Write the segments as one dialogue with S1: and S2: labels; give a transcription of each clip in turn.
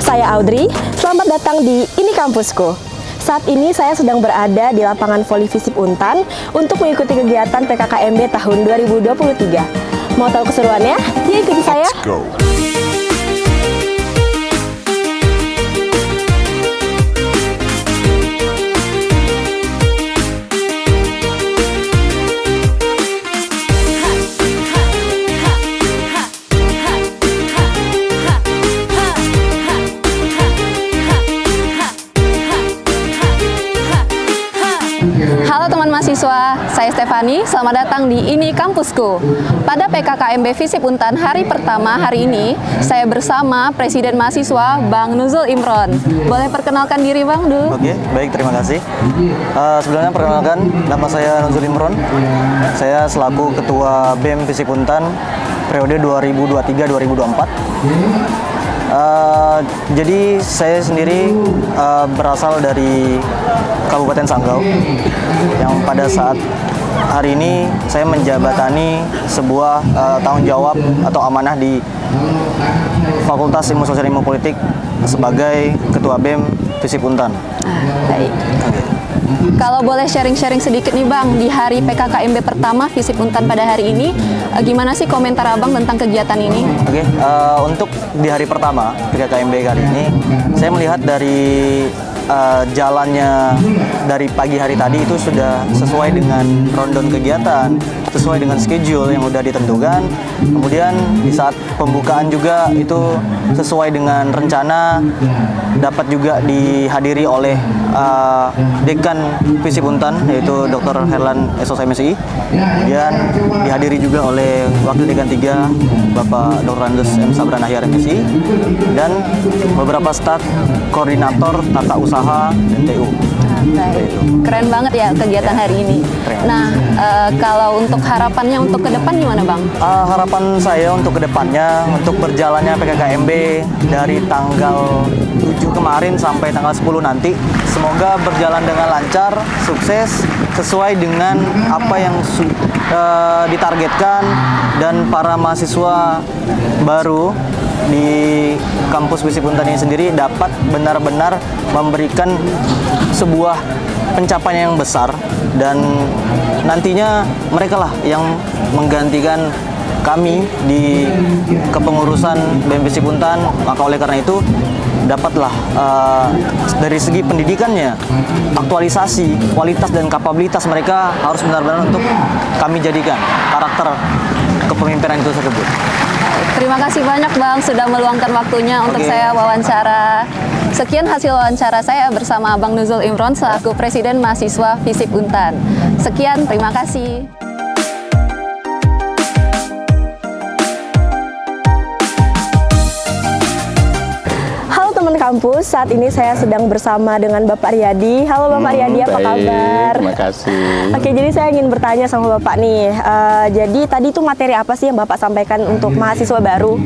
S1: saya Audrey, selamat datang di Ini Kampusku. Saat ini saya sedang berada di lapangan voli Visip Untan untuk mengikuti kegiatan PKKMB tahun 2023. Mau tahu keseruannya? Yuk ikuti saya.
S2: Let's go.
S3: Halo teman mahasiswa, saya Stefani, selamat datang di Ini Kampusku. Pada PKKMB Visip Untan hari pertama hari ini, saya bersama Presiden Mahasiswa Bang Nuzul Imron. Boleh perkenalkan diri Bang, dulu?
S4: Oke, baik, terima kasih. Sebelumnya perkenalkan, nama saya Nuzul Imron. Saya selaku Ketua BEM Visip Untan periode 2023-2024. Jadi saya sendiri berasal dari Kabupaten Sanggau, yang pada saat hari ini saya menjabatani sebuah tanggung jawab atau amanah di Fakultas Ilmu Sosial Ilmu Politik sebagai Ketua BEM Visip Untan.
S3: Baik. Kalau boleh sharing-sharing sedikit nih Bang, di hari PKKMB pertama Visip Untan pada hari ini, gimana sih komentar Abang tentang kegiatan ini?
S4: Oke, untuk di hari pertama PKKMB kali ini, saya melihat dari jalannya dari pagi hari tadi itu sudah sesuai dengan rundown kegiatan, sesuai dengan schedule yang sudah ditentukan. Kemudian di saat pembukaan juga itu sesuai dengan rencana, dapat juga dihadiri oleh Dekan Visip Untan yaitu Dr. Herlan SOS MSI. Kemudian dihadiri juga oleh Wakil Dekan 3 Bapak Dr. Andes M. Sabran Ahyar MSI dan beberapa staf koordinator tata usaha NTU.
S3: Baik. Keren banget ya kegiatan hari ini. Nah, kalau untuk harapannya untuk ke depan gimana Bang?
S4: Harapan saya untuk kedepannya, untuk berjalannya PKKMB dari tanggal 7 kemarin sampai tanggal 10 nanti, semoga berjalan dengan lancar, sukses, sesuai dengan apa yang ditargetkan, dan para mahasiswa baru di kampus Visip Untan ini sendiri dapat benar-benar memberikan sebuah pencapaian yang besar, dan nantinya mereka lah yang menggantikan kami di kepengurusan BEM Visip Untan. Maka oleh karena itu dapatlah dari segi pendidikannya, aktualisasi, kualitas dan kapabilitas mereka harus benar-benar untuk kami jadikan karakter kepemimpinan itu tersebut.
S3: Terima kasih banyak Bang sudah meluangkan waktunya untuk saya wawancara. Sekian hasil wawancara saya bersama Bang Nuzul Imron selaku Presiden Mahasiswa Visip Untan. Sekian, terima kasih.
S1: Kampus, saat ini saya sedang bersama dengan Bapak Riyadi. Halo Bapak Riyadi, apa kabar?
S2: Terima kasih.
S1: Oke, jadi saya ingin bertanya sama Bapak nih. Jadi tadi itu materi apa sih yang Bapak sampaikan untuk mahasiswa baru?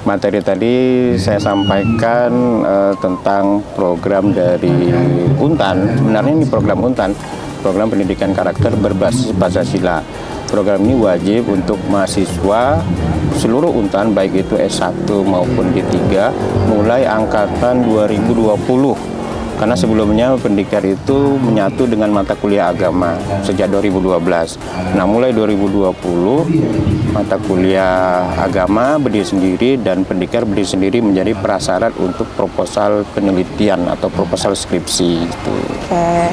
S2: Materi tadi saya sampaikan tentang program dari Untan. Sebenarnya ini program Untan, program pendidikan karakter berbasis Pancasila. Program ini wajib untuk mahasiswa seluruh Untan, baik itu S1 maupun D3, mulai angkatan 2020. Karena sebelumnya Pendikar itu menyatu dengan mata kuliah agama sejak 2012. Nah, mulai 2020 mata kuliah agama berdiri sendiri dan Pendikar berdiri sendiri menjadi prasyarat untuk proposal penelitian atau proposal skripsi gitu.
S1: Oke.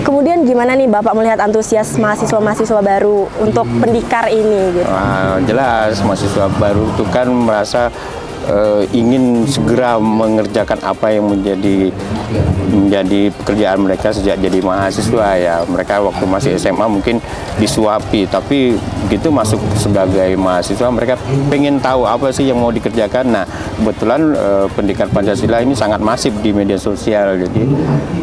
S1: Kemudian gimana nih Bapak melihat antusias mahasiswa-mahasiswa baru untuk Pendikar ini gitu?
S2: Jelas mahasiswa baru itu kan merasa ingin segera mengerjakan apa yang menjadi pekerjaan mereka sejak jadi mahasiswa ya. Mereka waktu masih SMA mungkin disuapi, tapi begitu masuk sebagai mahasiswa mereka pengen tahu apa sih yang mau dikerjakan. Nah, kebetulan pendidikan Pancasila ini sangat masif di media sosial, jadi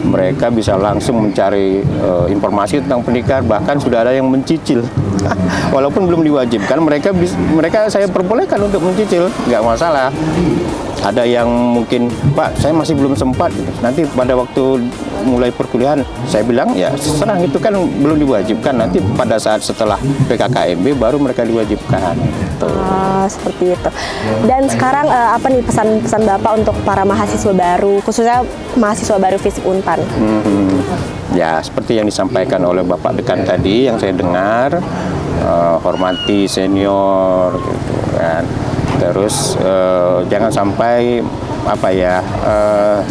S2: mereka bisa langsung mencari informasi tentang pendidikan, bahkan sudah ada yang mencicil. Walaupun belum diwajibkan, mereka saya perbolehkan untuk mencicil, nggak masalah. Ada yang mungkin, Pak, saya masih belum sempat. Nanti pada waktu mulai perkuliahan, saya bilang ya serang, itu kan belum diwajibkan. Nanti pada saat setelah PKKMB baru mereka diwajibkan.
S1: Seperti itu. Dan sekarang apa nih pesan-pesan Bapak untuk para mahasiswa baru, khususnya mahasiswa baru FISIP Untan?
S2: Ya, seperti yang disampaikan oleh Bapak Dekan tadi, yang saya dengar, hormati senior, gitu kan. Terus jangan sampai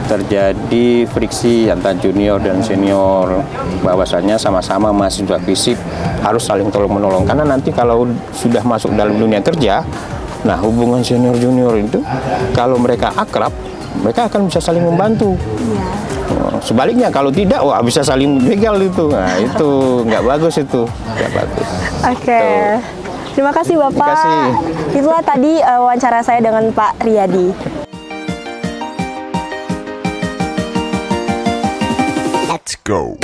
S2: terjadi friksi antara junior dan senior. Bahwasanya sama-sama mahasiswa FISIP harus saling tolong-menolong. Karena nanti kalau sudah masuk dalam dunia kerja, nah hubungan senior junior itu kalau mereka akrab, mereka akan bisa saling membantu. Sebaliknya kalau tidak, wah bisa saling begal itu. Nah itu nggak bagus itu, nggak bagus.
S1: Oke. Terima kasih Bapak.
S2: Terima kasih.
S1: Itulah tadi wawancara saya dengan Pak Riyadi.
S5: Let's go.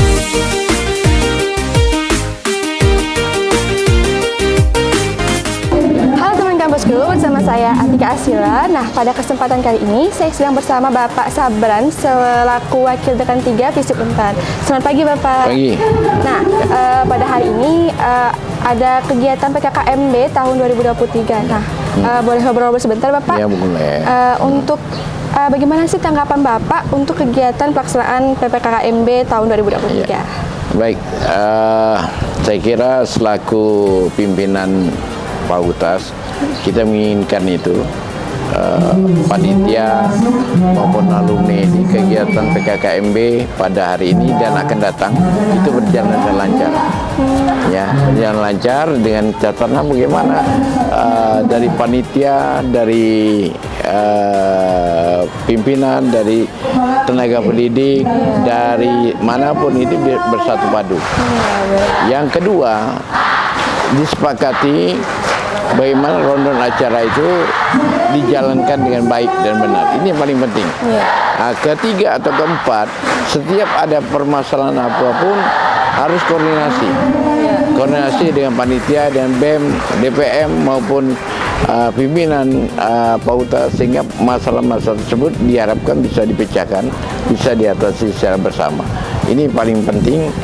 S6: Halo teman kampusku, bersama saya Atika Asila. Nah, pada kesempatan kali ini saya sedang bersama Bapak Sabran selaku Wakil Dekan 3 FISIP Untan. Selamat pagi Bapak.
S7: Pagi.
S6: Nah, pada hari ini ada kegiatan PKKMB tahun 2023. Nah, boleh ngobrol sebentar Bapak?
S7: Ya, boleh.
S6: Untuk bagaimana sih tanggapan Bapak untuk kegiatan pelaksanaan PPKKMB tahun 2023?
S7: Ya. Baik, saya kira selaku pimpinan Pautas, kita menginginkan itu panitia maupun alumni di kegiatan PKKMB pada hari ini dan akan datang itu berjalan dengan lancar. Ya, berjalan lancar dengan catatan bagaimana dari panitia, dari pimpinan, dari tenaga pendidik, dari manapun itu bersatu padu. Yang kedua, disepakati bagaimana rundown acara itu dijalankan dengan baik dan benar. Ini yang paling penting. Ketiga atau keempat, setiap ada permasalahan apapun harus koordinasi. Koordinasi dengan panitia dan BEM, DPM maupun pimpinan Pautas, sehingga masalah-masalah tersebut diharapkan bisa dipecahkan, bisa diatasi secara bersama. Ini paling penting,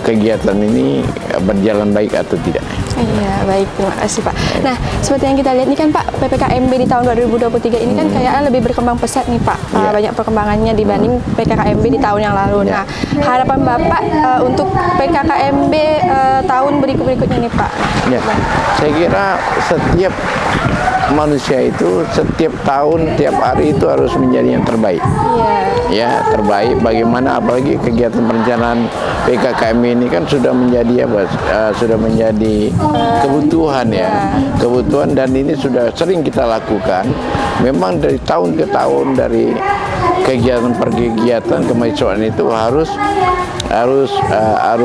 S7: kegiatan ini berjalan baik atau tidak.
S6: Iya, baik, terima kasih Pak. Nah, seperti yang kita lihat ini kan Pak, PPKMB di tahun 2023 ini kan kayaknya lebih berkembang pesat nih Pak. Banyak perkembangannya dibanding PKKMB di tahun yang lalu. Nah, harapan Bapak untuk PKKMB tahun berikutnya nih Pak.
S7: Ya, saya kira setiap manusia itu setiap tahun, tiap hari itu harus menjadi yang terbaik. Ya, terbaik. Bagaimana apalagi kegiatan perencanaan PKKMB ini kan sudah menjadi sudah menjadi kebutuhan ya, kebutuhan, dan ini sudah sering kita lakukan. Memang dari tahun ke tahun, dari kegiatan per kegiatan kemahasiswaan itu harus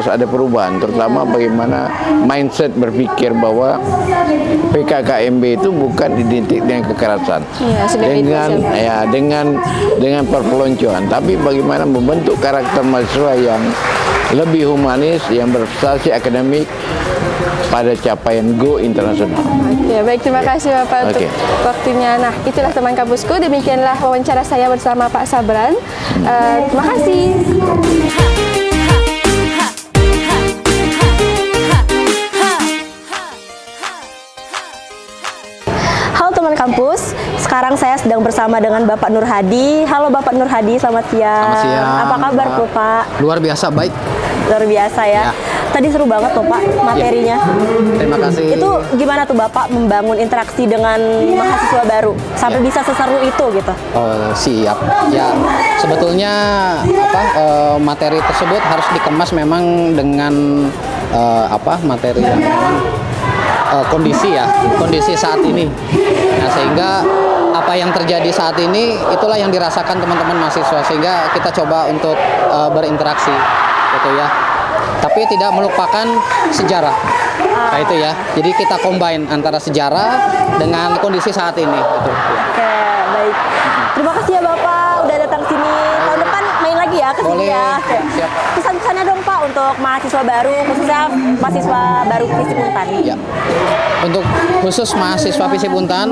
S7: ada perubahan, terutama bagaimana mindset berpikir bahwa PKKMB itu bukan identik dengan kekerasan, dengan perpeloncoan, tapi bagaimana membentuk karakter mahasiswa yang lebih humanis, yang berprestasi akademik pada capaian go internasional.
S6: Oke, baik, terima kasih Bapak untuk waktunya. Nah, itulah teman kampusku, demikianlah wawancara saya bersama Pak Sabran. Terima kasih.
S1: Halo teman kampus, sekarang saya sedang bersama dengan Bapak Nur Hadi. Halo Bapak Nur Hadi, selamat siang.
S8: Selamat siang.
S1: Apa kabar Pak?
S8: Luar biasa baik.
S1: Luar biasa ya. Tadi seru banget tuh Pak materinya.
S8: Terima kasih.
S1: Itu gimana tuh Bapak membangun interaksi dengan mahasiswa baru sampai bisa seseru itu gitu?
S8: Siap. Ya, sebetulnya materi tersebut harus dikemas memang dengan materi yang memang kondisi saat ini. Nah, sehingga apa yang terjadi saat ini itulah yang dirasakan teman-teman mahasiswa, sehingga kita coba untuk berinteraksi gitu ya. Tapi tidak melupakan sejarah. Nah, itu ya. Jadi kita combine antara sejarah dengan kondisi saat ini gitu.
S1: Oke, baik. Terima kasih ya Bapak udah datang sini. Tahun depan main lagi ya ke sini
S8: Boleh.
S1: ya.
S8: Siap.
S1: Pesan-pesannya dong Pak untuk untuk mahasiswa baru, khususnya mahasiswa baru FISIP Untan?
S8: Ya. Untuk khusus mahasiswa FISIP Untan,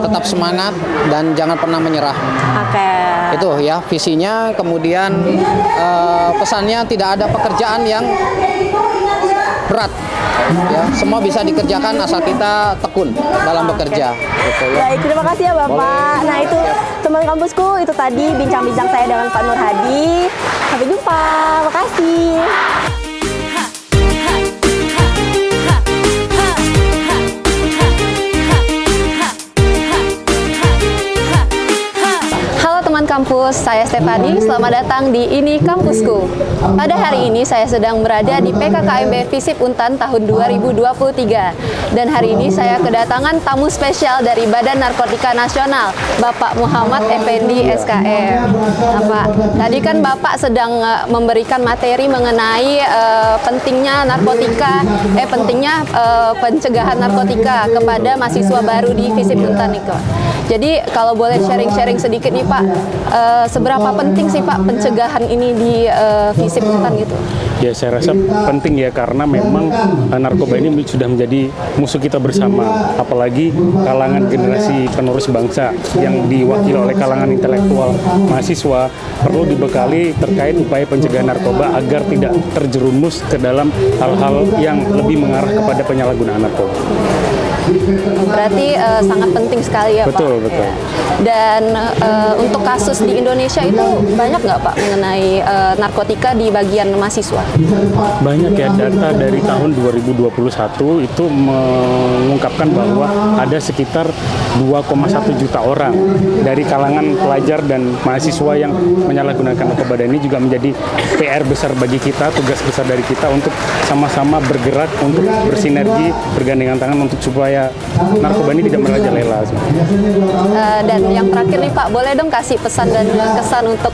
S8: tetap semangat dan jangan pernah menyerah.
S1: Oke.
S8: Itu ya visinya, kemudian pesannya tidak ada pekerjaan yang berat. Ya, semua bisa dikerjakan asal kita tekun dalam bekerja. Gitu, ya.
S1: Baik, terima kasih ya Bapak.
S8: Boleh.
S1: Nah itu teman kampusku, itu tadi bincang-bincang saya dengan Pak Nur Hadi. Sampai jumpa, makasih.
S3: Kampus, saya Stefani, selamat datang di Ini Kampusku. Pada hari ini saya sedang berada di PKKMB FISIP Untan tahun 2023. Dan hari ini saya kedatangan tamu spesial dari Badan Narkotika Nasional, Bapak Muhammad Effendi SKM. Nah, Pak, tadi kan Bapak sedang memberikan materi mengenai pentingnya narkotika, pentingnya pencegahan narkotika kepada mahasiswa baru di FISIP Untan itu. Jadi kalau boleh sharing-sharing sedikit nih Pak, seberapa penting sih Pak pencegahan ini di FISIP Untan gitu?
S9: Ya saya rasa penting ya, karena memang narkoba ini sudah menjadi musuh kita bersama, apalagi kalangan generasi penerus bangsa yang diwakili oleh kalangan intelektual mahasiswa perlu dibekali terkait upaya pencegahan narkoba agar tidak terjerumus ke dalam hal-hal yang lebih mengarah kepada penyalahgunaan narkoba.
S3: Berarti sangat penting sekali ya
S9: betul,
S3: Pak.
S9: Betul.
S3: Ya. Dan untuk kasus di Indonesia itu banyak nggak Pak mengenai narkotika di bagian mahasiswa?
S9: Banyak ya, data dari tahun 2021 itu mengungkapkan bahwa ada sekitar 2,1 juta orang dari kalangan pelajar dan mahasiswa yang menyalahgunakan narkoba, dan ini juga menjadi PR besar bagi kita, tugas besar dari kita untuk sama-sama bergerak untuk bersinergi, bergandengan tangan untuk supaya narkoba ini tidak merajalela.
S3: Dan yang terakhir nih Pak, boleh dong kasih pesan dan kesan untuk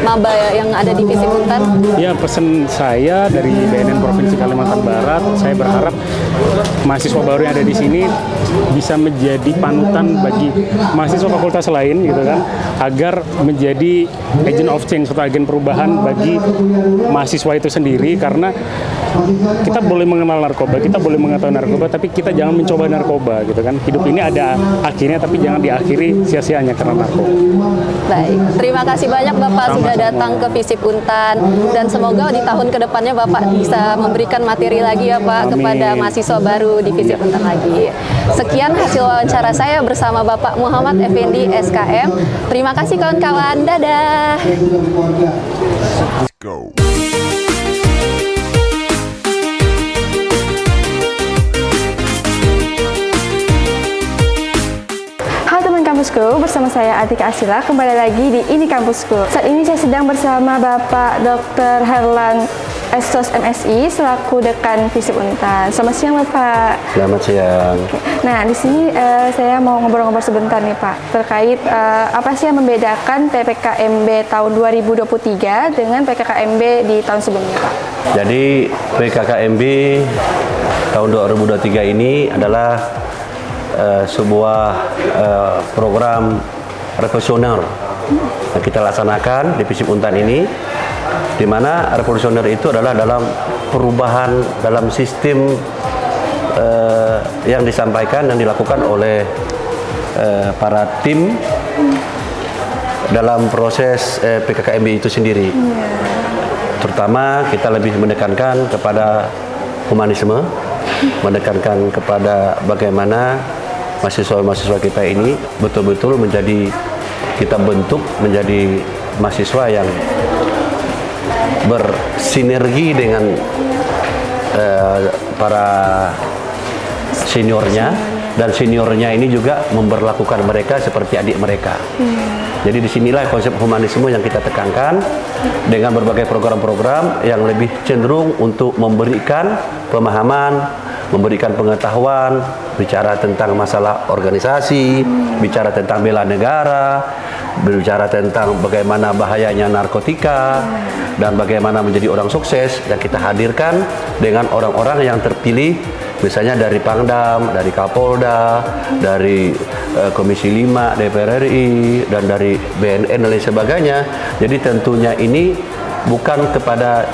S3: maba yang ada di FISIP Untan?
S9: Ya, pesan saya dari BNN Provinsi Kalimantan Barat, saya berharap mahasiswa baru yang ada di sini bisa menjadi panutan bagi mahasiswa fakultas lain gitu kan, agar menjadi agent of change atau agen perubahan bagi mahasiswa itu sendiri. Karena kita boleh mengenal narkoba, kita boleh mengetahui narkoba, tapi kita jangan mencoba narkoba gitu kan. Hidup ini ada akhirnya, tapi jangan diakhiri sia-sianya karena narkoba.
S3: Baik, terima kasih banyak Bapak sudah datang ke FISIP Untan, dan semoga di tahun kedepannya Bapak bisa memberikan materi lagi ya Pak.
S9: Amin.
S3: Kepada mahasiswa baru di FISIP Untan lagi. Sekian hasil wawancara saya bersama Bapak Muhammad Effendi SKM. Terima kasih kawan-kawan, dadah.
S5: Let's go.
S6: Kampusku, bersama saya Atika Asila, kembali lagi di Ini Kampusku. Saat ini saya sedang bersama Bapak Dr. Herlan Estos MSI selaku Dekan FISIP Untan. Selamat siang Bapak.
S10: Selamat siang.
S6: Nah, di sini saya mau ngobrol-ngobrol sebentar nih Pak, terkait apa sih yang membedakan PPKMB tahun 2023 dengan PKKMB di tahun sebelumnya Pak?
S10: Jadi PKKMB tahun 2023 ini adalah sebuah program revolusioner yang kita laksanakan di FISIP Untan ini, di mana revolusioner itu adalah dalam perubahan dalam sistem yang disampaikan dan dilakukan oleh para tim dalam proses PKKMB itu sendiri. Terutama kita lebih menekankan kepada humanisme, menekankan kepada bagaimana mahasiswa-mahasiswa kita ini betul-betul kita bentuk menjadi mahasiswa yang bersinergi dengan para seniornya, dan seniornya ini juga memperlakukan mereka seperti adik mereka. Jadi disinilah konsep humanisme yang kita tekankan dengan berbagai program-program yang lebih cenderung untuk memberikan pemahaman, memberikan pengetahuan, bicara tentang masalah organisasi, bicara tentang bela negara, berbicara tentang bagaimana bahayanya narkotika, dan bagaimana menjadi orang sukses. Dan kita hadirkan dengan orang-orang yang terpilih, misalnya dari Pangdam, dari Kapolda, dari Komisi 5 DPR RI, dan dari BNN dan lain sebagainya. Jadi tentunya ini bukan kepada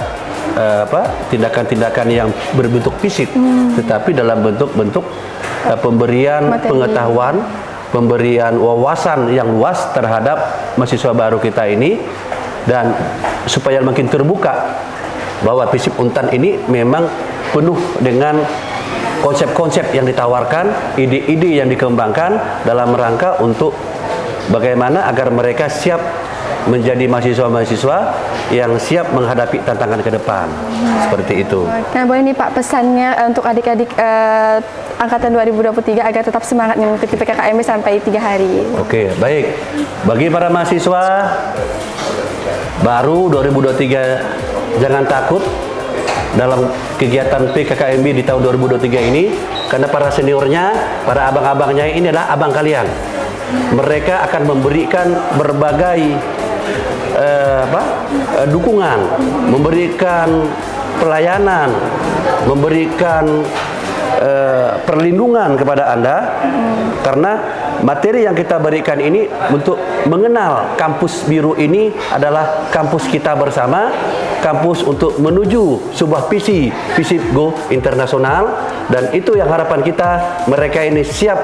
S10: tindakan-tindakan yang berbentuk fisik, tetapi dalam bentuk-bentuk pemberian pengetahuan, pemberian wawasan yang luas terhadap mahasiswa baru kita ini, dan supaya makin terbuka bahwa FISIP Untan ini memang penuh dengan konsep-konsep yang ditawarkan, ide-ide yang dikembangkan dalam rangka untuk bagaimana agar mereka siap menjadi mahasiswa-mahasiswa yang siap menghadapi tantangan ke depan. Seperti itu.
S6: Nah, boleh nih Pak pesannya untuk adik-adik angkatan 2023 agar tetap semangat mengikuti PKKMB sampai 3 hari.
S10: Oke, baik. Bagi para mahasiswa baru 2023, jangan takut dalam kegiatan PKKMB di tahun 2023 ini, karena para seniornya, para abang-abangnya ini adalah abang kalian. Mereka akan memberikan berbagai dukungan, memberikan pelayanan, memberikan perlindungan kepada Anda, karena materi yang kita berikan ini untuk mengenal kampus biru ini adalah kampus kita bersama, kampus untuk menuju sebuah visi Go internasional, dan itu yang harapan kita, mereka ini siap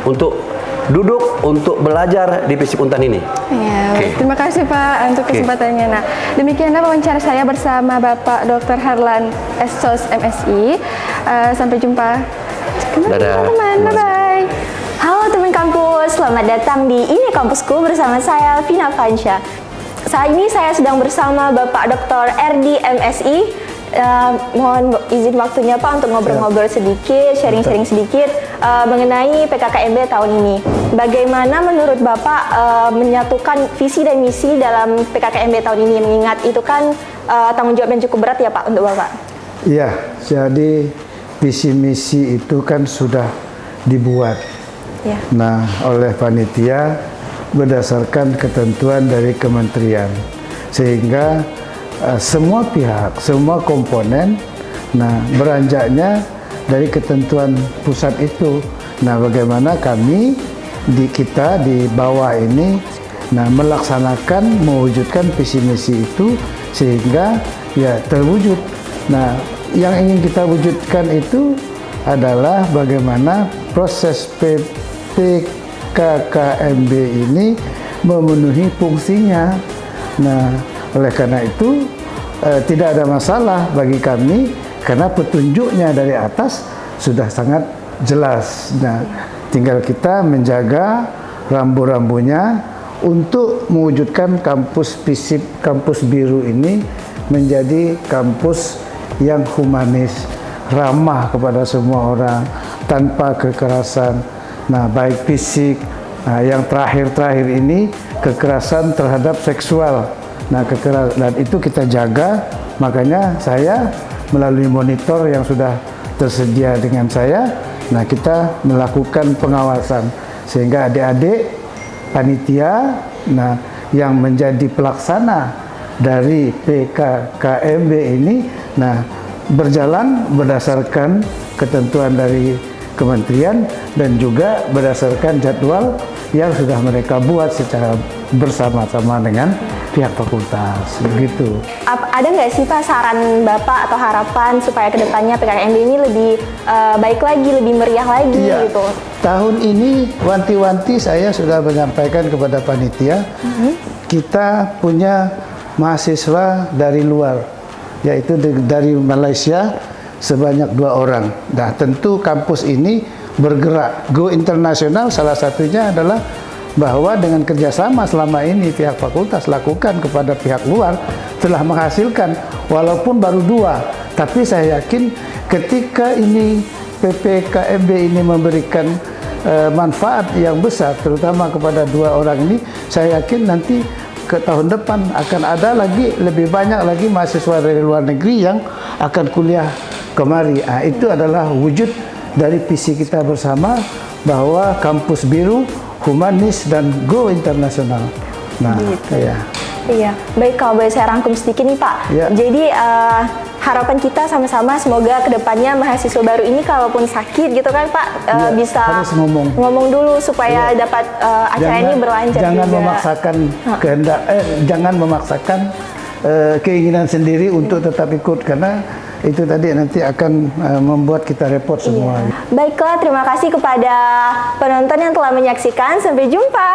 S10: untuk duduk untuk belajar di FISIP Untan ini.
S6: Ya, terima kasih Pak untuk kesempatannya. Nah, demikianlah wawancara saya bersama Bapak Dr. Harlan SSOS MSI. Sampai jumpa.
S10: Dadah.
S6: Teman-teman, bye-bye.
S1: Halo teman kampus, selamat datang di Ini Kampusku bersama saya Vina Fansha. Saat ini saya sedang bersama Bapak Dr. RD MSI. Mohon izin waktunya Pak untuk ngobrol-ngobrol sedikit, sharing-sharing sedikit mengenai PKKMB tahun ini. Bagaimana menurut Bapak menyatukan visi dan misi dalam PKKMB tahun ini, mengingat itu kan tanggung jawab yang cukup berat ya Pak untuk Bapak?
S11: Iya, jadi visi misi itu kan sudah dibuat nah oleh panitia berdasarkan ketentuan dari kementerian, sehingga semua pihak, semua komponen beranjaknya dari ketentuan pusat itu. Nah, bagaimana kami kita di bawah ini melaksanakan, mewujudkan visi misi itu sehingga ya terwujud. Nah, yang ingin kita wujudkan itu adalah bagaimana proses PKKMB ini memenuhi fungsinya. Nah, oleh karena itu tidak ada masalah bagi kami karena petunjuknya dari atas sudah sangat jelas. Nah, tinggal kita menjaga rambu-rambunya untuk mewujudkan kampus FISIP, kampus biru ini menjadi kampus yang humanis, ramah kepada semua orang, tanpa kekerasan. Nah, baik fisik, yang terakhir ini kekerasan terhadap seksual. Nah, dan itu kita jaga, makanya saya melalui monitor yang sudah tersedia dengan saya, nah kita melakukan pengawasan sehingga adik-adik panitia, nah yang menjadi pelaksana dari PKKMB ini, nah berjalan berdasarkan ketentuan dari kementerian dan juga berdasarkan jadwal yang sudah mereka buat secara bersama-sama dengan pihak fakultas, begitu.
S1: Ada nggak sih Pak saran Bapak atau harapan supaya kedepannya PKKMB ini lebih baik lagi, lebih meriah lagi gitu?
S11: Tahun ini wanti-wanti saya sudah menyampaikan kepada panitia, kita punya mahasiswa dari luar, yaitu dari Malaysia sebanyak 2 orang. Nah, tentu kampus ini bergerak go internasional, salah satunya adalah bahwa dengan kerjasama selama ini pihak fakultas lakukan kepada pihak luar telah menghasilkan walaupun baru 2, tapi saya yakin ketika ini PPKMB ini memberikan manfaat yang besar terutama kepada 2 orang ini, saya yakin nanti ke tahun depan akan ada lagi lebih banyak lagi mahasiswa dari luar negeri yang akan kuliah kemari. Itu adalah wujud dari visi kita bersama bahwa kampus biru humanis dan go internasional. Nah,
S1: gitu. Iya, baik, kalau boleh saya rangkum sedikit nih Pak. Jadi harapan kita sama-sama semoga kedepannya mahasiswa baru ini kalaupun sakit gitu kan Pak bisa
S11: harus ngomong
S1: dulu supaya dapat acara ini berlanjut.
S11: Jangan memaksakan kehendak, jangan memaksakan keinginan sendiri untuk tetap ikut, karena itu tadi nanti akan membuat kita repot semua.
S1: Baiklah, terima kasih kepada penonton yang telah menyaksikan. Sampai jumpa.